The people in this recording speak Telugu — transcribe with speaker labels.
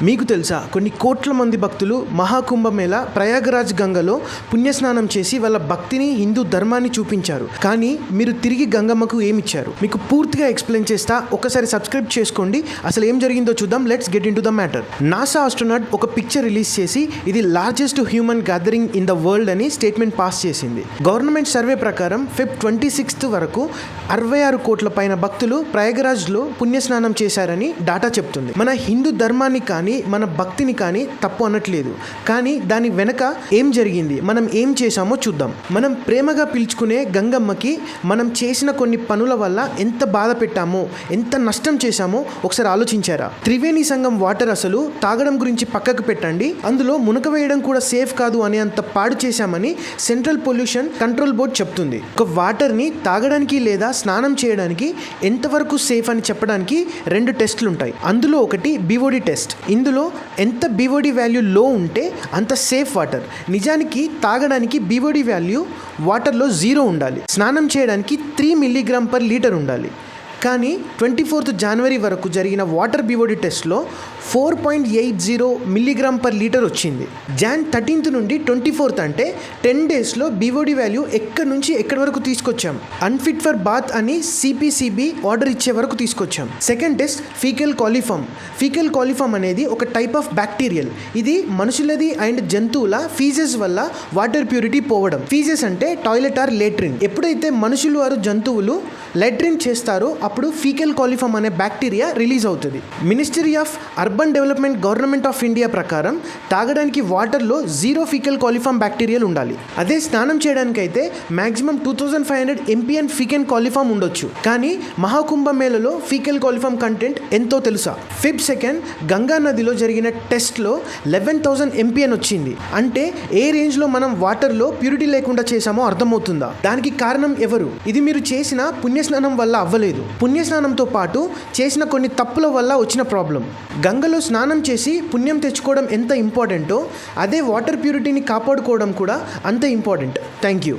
Speaker 1: మీకు తెలుసా కొన్ని కోట్ల మంది భక్తులు మహాకుంభమేళ ప్రయాగరాజ్ గంగలో పుణ్యస్నానం చేసి వాళ్ళ భక్తిని హిందూ ధర్మాన్ని చూపించారు. కానీ మీరు తిరిగి గంగమ్మకు ఏమిచ్చారు? మీకు పూర్తిగా ఎక్స్ప్లెయిన్ చేస్తా. ఒకసారి సబ్స్క్రైబ్ చేసుకోండి. అసలు ఏం జరిగిందో చూద్దాం. Let's get in to the matter. NASA astronaut ఒక పిక్చర్ రిలీజ్ చేసి ఇది largest human gathering in the world అని స్టేట్మెంట్ పాస్ చేసింది. గవర్నమెంట్ సర్వే ప్రకారం ఫెబ్ 26 వరకు 66 కోట్ల పైన భక్తులు ప్రయాగరాజ్లో పుణ్యస్నానం చేశారని డాటా చెప్తుంది. మన హిందూ ధర్మాన్ని కానీ మన భక్తిని కానీ తప్పు అనట్లేదు. కానీ దాని వెనక ఏం జరిగింది, మనం ఏం చేశామో చూద్దాం. మనం ప్రేమగా పిలుచుకునే గంగమ్మకి మనం చేసిన కొన్ని పనుల వల్ల ఎంత బాధ పెట్టామో, ఎంత నష్టం చేశామో ఒకసారి ఆలోచించారా? త్రివేణి సంగం వాటర్ అసలు తాగడం గురించి పక్కకు పెట్టండి, అందులో మునక వేయడం కూడా సేఫ్ కాదు అనే అంత పాడు చేశామని సెంట్రల్ పొల్యూషన్ కంట్రోల్ బోర్డ్ చెప్తుంది. ఒక వాటర్ని తాగడానికి లేదా స్నానం చేయడానికి ఎంతవరకు సేఫ్ అని చెప్పడానికి 2 టెస్టులు ఉంటాయి. అందులో ఒకటి BOD టెస్ట్. ఇందులో ఎంత BOD వాల్యూ లో ఉంటే అంత సేఫ్ వాటర్. నిజానికి తాగడానికి BOD వాల్యూ వాటర్లో 0 ఉండాలి. స్నానం చేయడానికి 3 mg/లీటర్ ఉండాలి. కానీ 24 జనవరి వరకు జరిగిన వాటర్ BOD టెస్ట్లో 4.80 mg/లీటర్ వచ్చింది. Jan 13 నుండి 24 అంటే 10 డేస్లో BOD వాల్యూ ఎక్కడి నుంచి ఎక్కడి వరకు తీసుకొచ్చాం. అన్ఫిట్ ఫర్ బాత్ అని CPCB ఆర్డర్ ఇచ్చే వరకు తీసుకొచ్చాం. Second test faecal coliform. Faecal coliform అనేది ఒక టైప్ ఆఫ్ బ్యాక్టీరియల్. ఇది మనుషులది అండ్ జంతువుల ఫీజెస్ వల్ల వాటర్ ప్యూరిటీ పోవడం. ఫీజెస్ అంటే టాయిలెట్ ఆర్ లేట్రిన్. ఎప్పుడైతే మనుషులు ఆరు జంతువులు లెట్రిన్ చేస్తారో అప్పుడు ఫీకల్ కాలిఫామ్ అనే బ్యాక్టీరియా రిలీజ్ అవుతుంది. Ministry of urban development government of India ప్రకారం తాగడానికి వాటర్లో 0 ఫీకల్ కాలిఫామ్ బ్యాక్టీరియాలు ఉండాలి. అదే స్నానం చేయడానికి అయితే మ్యాక్సిమం 2500 MPN ఫీకల్ కాలిఫామ్ ఉండొచ్చు. కానీ మహాకుంభమేళలో ఫీకల్ కాలిఫామ్ కంటెంట్ ఎంతో తెలుసా? ఫెబ్ 2 గంగా నదిలో జరిగిన టెస్ట్లో 11,000 MPN వచ్చింది. అంటే ఏ రేంజ్లో మనం వాటర్లో ప్యూరిటీ లేకుండా చేశామో అర్థమవుతుందా? దానికి కారణం ఎవరు? ఇది మీరు చేసిన పుణ్యస్నానం వల్ల అవ్వలేదు. పుణ్యస్నానంతో పాటు చేసిన కొన్ని తప్పుల వల్ల వచ్చిన ప్రాబ్లం. గంగలో స్నానం చేసి పుణ్యం తెచ్చుకోవడం ఎంత ఇంపార్టెంటో అదే వాటర్ ప్యూరిటీని కాపాడుకోవడం కూడా అంత ఇంపార్టెంట్. Thank you.